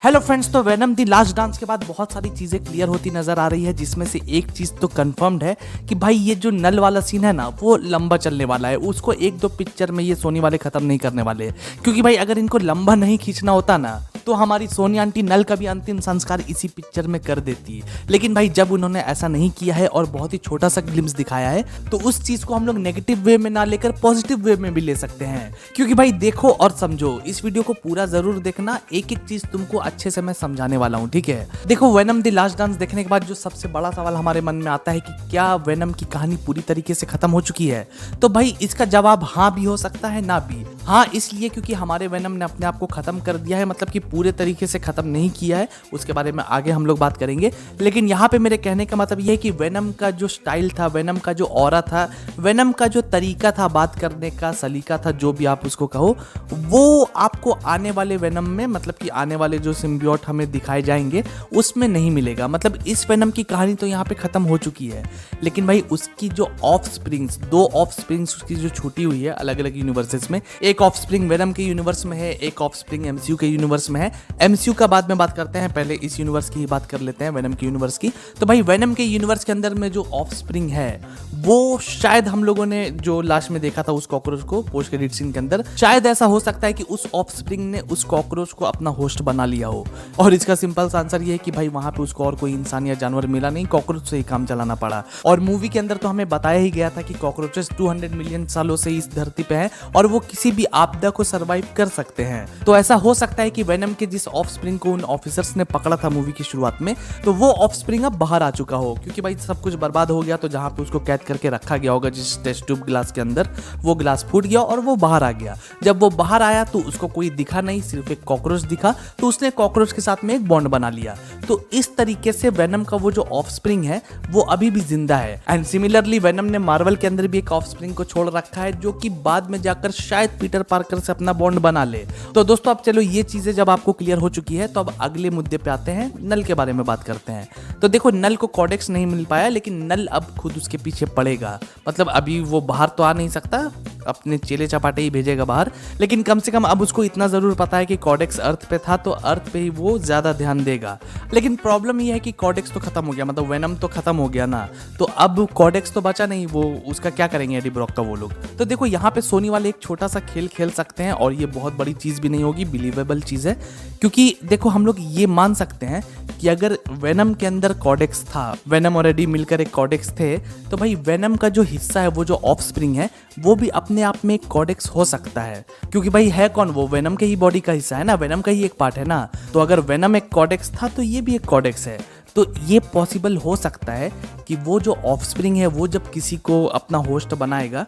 Hello friends, तो venom दी last dance के बाद बहुत सारी चीज़ें क्लियर होती नजर आ रही है, जिसमें से एक चीज़ तो कंफर्म्ड है कि भाई ये जो नल वाला सीन है ना वो लंबा चलने वाला है। उसको एक दो पिक्चर में ये सोनी वाले खत्म नहीं करने वाले, क्योंकि भाई अगर इनको लंबा नहीं खींचना होता ना तो हमारी सोनी आंटी नल का भी अंतिम संस्कार इसी पिक्चर में कर देती है। लेकिन भाई जब उन्होंने ऐसा नहीं किया है और बहुत ही छोटा सा ग्लिम्स दिखाया है, तो उस चीज को हम लोग नेगेटिव वे में ना लेकर पॉजिटिव वे में भी ले सकते हैं। क्योंकि भाई देखो और समझो, इस वीडियो को पूरा जरूर देखना, एक एक चीज तुमको अच्छे से मैं समझाने वाला हूँ, ठीक है। देखो, वेनम द लास्ट डांस देखने के बाद जो सबसे बड़ा सवाल हमारे मन में आता है कि क्या वेनम की कहानी पूरी तरीके से खत्म हो चुकी है, तो भाई इसका जवाब हाँ भी हो सकता है, ना भी। हाँ इसलिए क्योंकि हमारे वेनम ने अपने आप को खत्म कर दिया है, मतलब कि पूरे तरीके से खत्म नहीं किया है, उसके बारे में आगे हम लोग बात करेंगे। लेकिन यहाँ पे मेरे कहने का मतलब ये है कि वेनम का जो स्टाइल था, वेनम का जो ऑरा था, वेनम का जो तरीका था बात करने का, सलीका था, जो भी आप उसको कहो, वो आपको आने वाले वेनम में, मतलब कि आने वाले जो सिम्बियोट हमें दिखाए जाएंगे उसमें नहीं मिलेगा। मतलब इस वेनम की कहानी तो यहाँ पे खत्म हो चुकी है, लेकिन भाई उसकी जो ऑफ स्प्रिंग्स, दो ऑफ स्प्रिंग्स उसकी जो छूटी हुई है अलग अलग यूनिवर्सेस में, एक ऑफ स्प्रिंग वेनम के यूनिवर्स में है, एक ऑफ स्प्रिंग एमसीयू के यूनिवर्स में है। एमसीयू का बाद में बात करते हैं, पहले इस यूनिवर्स की ही बात कर लेते हैं, वेनम के यूनिवर्स की। तो भाई वेनम के यूनिवर्स के अंदर में जो ऑफ स्प्रिंग है वो शायद हम लोगों ने जो लास्ट में देखा था उस कॉकरोच को पोस्ट क्रेडिट सीन के अंदर, शायद ऐसा हो सकता है कि उस ऑफ स्प्रिंग ने उस कॉकरोच को अपना होस्ट बना लिया हो। और इसका सिंपल सा आंसर ये है कि भाई वहां पे उसको और कोई इंसान या जानवर मिला नहीं, कॉकरोच से ही काम चलाना पड़ा। और मूवी के अंदर तो हमें बताया ही गया था कि कॉकरोचेस 200 मिलियन सालों से इस धरती पे हैं और वो किसी भी आपदा को सर्वाइव कर सकते हैं। तो ऐसा हो सकता है कि वेनम के जिस ऑफ स्प्रिंग को उन ऑफिसर्स ने पकड़ा था मूवी की शुरुआत में, तो वो ऑफ स्प्रिंग अब बाहर आ चुका हो, क्योंकि भाई सब कुछ बर्बाद हो गया। तो जहां पे उसको कैद करके रखा गया होगा जिस टेस्ट ट्यूब ग्लास के अंदर, वो ग्लास फूट गया और वो बाहर आ गया। जब वो बाहर आया तो उसको कोई दिखा नहीं, सिर्फ एक कॉकरोच दिखा, तो उसने कॉकरोच के साथ में एक बॉन्ड बना लिया। तो इस तरीके से वेनम का वो जो ऑफ स्प्रिंग है वो अभी भी जिंदा है। एंड सिमिलरली वेनम ने मार्वल के अंदर भी एक ऑफ स्प्रिंग को छोड़ रखा है, जो कि बाद में जाकर शायद पीटर पार्कर से अपना बॉन्ड बना ले। तो दोस्तों अब चलो, ये चीजें जब आपको क्लियर हो चुकी है तो अब अगले मुद्दे पे आते हैं, नल के बारे में बात करते हैं। तो देखो, नल को कॉडेक्स नहीं मिल पाया, लेकिन नल अब खुद उसके पीछे पड़ेगा। मतलब अभी वो बाहर तो आ नहीं सकता, अपने चेले चपाटे ही भेजेगा बाहर, लेकिन कम से कम अब उसको इतना जरूर पता है कि कॉडेक्स अर्थ पे था, तो अर्थ पे ही वो ज्यादा ध्यान देगा। लेकिन प्रॉब्लम ये है कि कॉडेक्स तो खत्म हो गया, मतलब वेनम तो खत्म हो गया ना, तो अब कॉडेक्स तो बचा नहीं, वो उसका क्या करेंगे एडी ब्रॉक का वो लोग। तो देखो, यहाँ पे सोनी वाले एक छोटा सा खेल खेल सकते हैं, और ये बहुत बड़ी चीज भी नहीं होगी, बिलीवेबल चीज है। क्योंकि देखो, हम लोग ये मान सकते हैं कि अगर वेनम के अंदर कॉडेक्स था, वेनम और एडी मिलकर एक कॉडेक्स थे, तो भाई वेनम का जो हिस्सा है, वो जो ऑफ स्प्रिंग है, वो भी अपने आप में एक कॉडेक्स हो सकता है। क्योंकि भाई है कौन, वो वेनम के ही बॉडी का हिस्सा है ना, वेनम का ही एक पार्ट है ना। तो अगर वेनम एक कॉडेक्स था तो ये भी एक कॉडेक्स है। तो ये पॉसिबल हो सकता है कि वो जो ऑफ स्प्रिंग है वो जब किसी को अपना होस्ट बनाएगा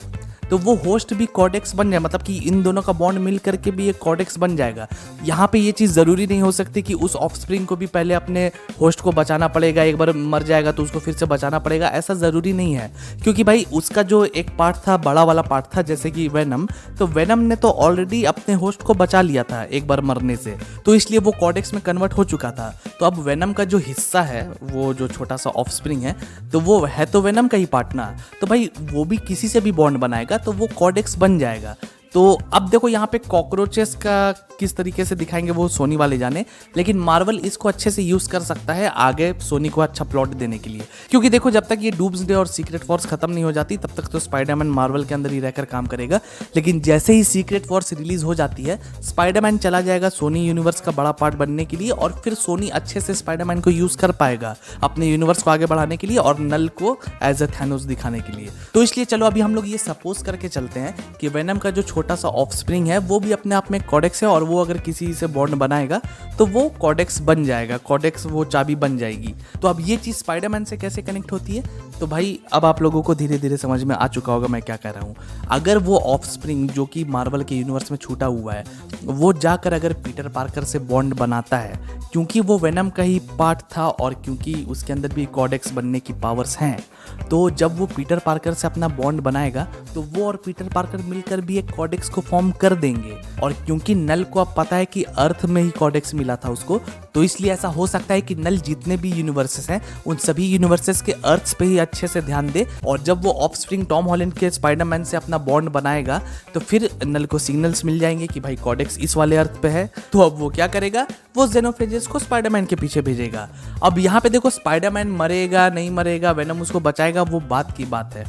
तो वो होस्ट भी कॉडेक्स बन जाए, मतलब कि इन दोनों का बॉन्ड मिल करके भी एक कॉडेक्स बन जाएगा। यहाँ पे ये चीज़ ज़रूरी नहीं हो सकती कि उस ऑफ स्प्रिंग को भी पहले अपने होस्ट को बचाना पड़ेगा, एक बार मर जाएगा तो उसको फिर से बचाना पड़ेगा, ऐसा ज़रूरी नहीं है। क्योंकि भाई उसका जो एक पार्ट था, बड़ा वाला पार्ट था, जैसे कि वेनम, तो वेनम ने तो ऑलरेडी अपने होस्ट को बचा लिया था एक बार मरने से, तो इसलिए वो कॉडेक्स में कन्वर्ट हो चुका था। तो अब वेनम का जो हिस्सा है, वो जो छोटा सा ऑफ स्प्रिंग है, तो वो है तो वेनम का ही पार्ट ना, तो भाई वो भी किसी से भी बॉन्ड बनाएगा तो वो कॉडेक्स बन जाएगा। तो अब देखो, यहाँ पे कॉकरोचेस का किस तरीके से दिखाएंगे वो सोनी वाले जाने, लेकिन मार्वल इसको अच्छे से यूज कर सकता है आगे सोनी को अच्छा प्लॉट देने के लिए। क्योंकि देखो, जब तक ये डूम्सडे और सीक्रेट फोर्स खत्म नहीं हो जाती तब तक तो स्पाइडरमैन मार्वल के अंदर ही रहकर काम करेगा। लेकिन जैसे ही सीक्रेट फोर्स रिलीज हो जाती है, स्पाइडरमैन चला जाएगा सोनी यूनिवर्स का बड़ा पार्ट बनने के लिए, और फिर सोनी अच्छे से स्पाइडरमैन को यूज कर पाएगा अपने यूनिवर्स को आगे बढ़ाने के लिए और नल को एज अ थैनोस दिखाने के लिए। तो इसलिए चलो अभी हम लोग ये सपोज करके चलते हैं कि वेनम का जो छोटा सा ऑफ स्प्रिंग है वो भी अपने आप में कॉडेक्स है, और वो अगर किसी से बॉन्ड बनाएगा तो वो कॉडेक्स बन जाएगा, कॉडेक्स वो चाबी बन जाएगी। तो अब ये चीज स्पाइडरमैन से कैसे कनेक्ट होती है, तो भाई अब आप लोगों को धीरे धीरे समझ में आ चुका होगा मैं क्या कह रहा हूँ। अगर वो ऑफ स्प्रिंग जो कि मार्वल के यूनिवर्स में छूटा हुआ है, वो जाकर अगर पीटर पार्कर से बॉन्ड बनाता है, क्योंकि वो वेनम का ही पार्ट था और क्योंकि उसके अंदर भी कॉडेक्स बनने की पावर्स हैं, तो जब वो पीटर पार्कर से अपना बॉन्ड बनाएगा तो वो और पीटर पार्कर मिलकर भी एक कॉडेक्स को फॉर्म कर देंगे। और क्योंकि नल को अब पता है कि अर्थ में ही कॉडेक्स मिला था उसको, तो इसलिए ऐसा हो सकता है कि नल जितने भी यूनिवर्सेस हैं उन सभी यूनिवर्सेस के अर्थ पे ही अच्छे से ध्यान दे। और जब वो ऑफस्प्रिंग टॉम हॉलैंड के स्पाइडरमैन से अपना बॉन्ड बनाएगा तो फिर नल को सिग्नल्स मिल जाएंगे कि भाई कॉडेक्स इस वाले अर्थ पे है। तो अब वो क्या करेगा, वो जेनोफेजेस को स्पाइडरमैन के पीछे भेजेगा। अब यहाँ पे देखो स्पाइडरमैन मरेगा नहीं मरेगा, वेनम उसको बचाएगा, वो बात की बात है।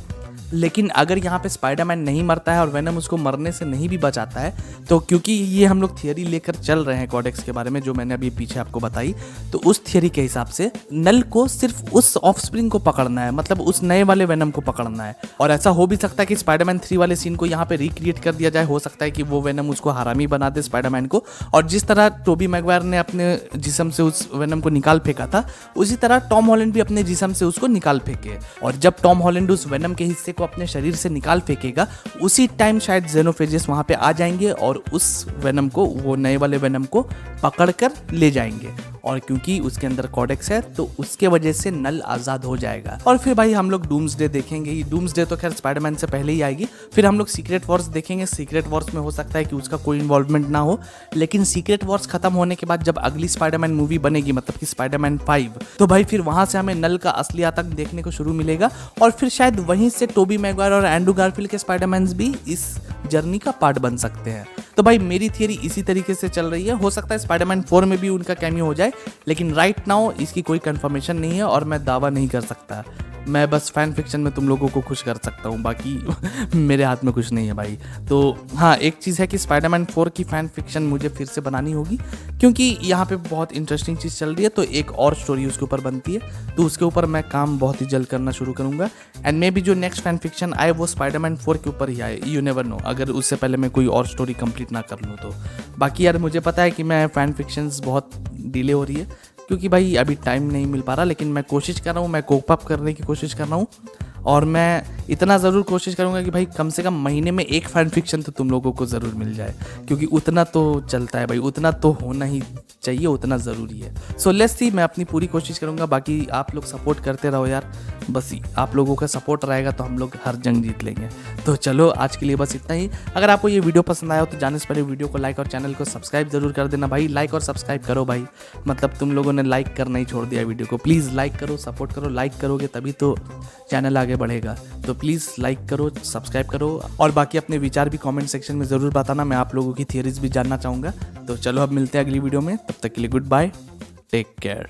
लेकिन अगर यहाँ पे स्पाइडरमैन नहीं मरता है और वेनम उसको मरने से नहीं भी बचाता है, तो क्योंकि ये हम लोग थियरी लेकर चल रहे हैं कॉडेक्स के बारे में जो मैंने अभी पीछे आपको बताई, तो उस थियरी के हिसाब से नल को सिर्फ उस ऑफस्प्रिंग को पकड़ना है, मतलब उस नए वाले वेनम को पकड़ना है। और ऐसा हो भी सकता है कि स्पाइडरमैन 3 वाले सीन को यहाँ पे रिक्रिएट कर दिया जाए। हो सकता है कि वो वेनम उसको हरामी बना दे स्पाइडरमैन को, और जिस तरह टोबी मैगवायर ने अपने जिस्म से उस वेनम को निकाल फेंका था, उसी तरह टॉम हॉलैंड भी अपने जिस्म से उसको निकाल फेंके। और जब टॉम हॉलैंड उस वेनम के हिस्से को अपने शरीर से निकाल फेंकेगा, उसी टाइम शायद जेनोफेजेस वहां पे आ जाएंगे और उस वेनम को, वो नए वाले वेनम को पकड़कर ले जाएंगे। और क्योंकि उसके अंदर कॉडेक्स है तो उसके वजह से नल आज़ाद हो जाएगा। और फिर भाई हम लोग डूम्सडे देखेंगे। डूम्सडे तो खैर स्पाइडरमैन से पहले ही आएगी। फिर हम लोग सीक्रेट वॉर्स देखेंगे। सीक्रेट वॉर्स में हो सकता है कि उसका कोई इन्वॉल्वमेंट ना हो, लेकिन सीक्रेट वॉर्स खत्म होने के बाद जब अगली स्पाइडरमैन मूवी बनेगी, मतलब कि स्पाइडरमैन 5, तो भाई फिर वहां से हमें नल का असली आतंक देखने को शुरू मिलेगा। और फिर शायद वहीं से टोबी मैगवायर और एंड्रू गारफील्ड के स्पाइडरमैन्स भी इस जर्नी का पार्ट बन सकते हैं। तो भाई मेरी थियरी इसी तरीके से चल रही है। हो सकता है स्पाइडरमैन 4 में भी उनका कैमियो हो जाए, लेकिन राइट नाउ इसकी कोई कंफर्मेशन नहीं है और मैं दावा नहीं कर सकता। मैं बस फैन फिक्शन में तुम लोगों को खुश कर सकता हूँ, बाकी मेरे हाथ में कुछ नहीं है भाई। तो हाँ, एक चीज़ है कि स्पाइडरमैन 4 की फैन फिक्शन मुझे फिर से बनानी होगी, क्योंकि यहाँ पे बहुत इंटरेस्टिंग चीज़ चल रही है। तो एक और स्टोरी उसके ऊपर बनती है, तो उसके ऊपर मैं काम बहुत ही जल्द करना शुरू करूँगा। एंड मे बी जो नेक्स्ट फैन फिक्शन आए वो स्पाइडरमैन 4 के ऊपर ही आए। यू नेवर नो, अगर उससे पहले मैं कोई और स्टोरी कंप्लीट ना कर लूँ तो। बाकी यार मुझे पता है कि मैं फैन फिक्शंस बहुत डिले हो रही है, क्योंकि भाई अभी टाइम नहीं मिल पा रहा, लेकिन मैं कोशिश कर रहा हूँ, मैं कोप अप करने की कोशिश कर रहा हूँ। और मैं इतना ज़रूर कोशिश करूँगा कि भाई कम से कम महीने में एक फैन फिक्शन तो तुम लोगों को ज़रूर मिल जाए, क्योंकि उतना तो चलता है भाई, उतना तो होना ही चाहिए, उतना ज़रूरी है। सो लेट्स सी, मैं अपनी पूरी कोशिश करूँगा। बाकी आप लोग सपोर्ट करते रहो यार, बस आप लोगों का सपोर्ट रहेगा तो हम लोग हर जंग जीत लेंगे। तो चलो आज के लिए बस इतना ही। अगर आपको ये वीडियो पसंद आया हो तो जाने से पहले वीडियो को लाइक और चैनल को सब्सक्राइब जरूर कर देना भाई। लाइक और सब्सक्राइब करो भाई, मतलब तुम लोगों ने लाइक करना ही छोड़ दिया वीडियो को। प्लीज़ लाइक करो, सपोर्ट करो। लाइक करोगे तभी तो चैनल आगे बढ़ेगा। तो प्लीज़ लाइक करो, सब्सक्राइब करो, और बाकी अपने विचार भी कमेंट सेक्शन में ज़रूर बताना। मैं आप लोगों की थियरीज भी जानना चाहूँगा। तो चलो अब मिलते हैं अगली वीडियो में, तब तक के लिए गुड बाय, टेक केयर।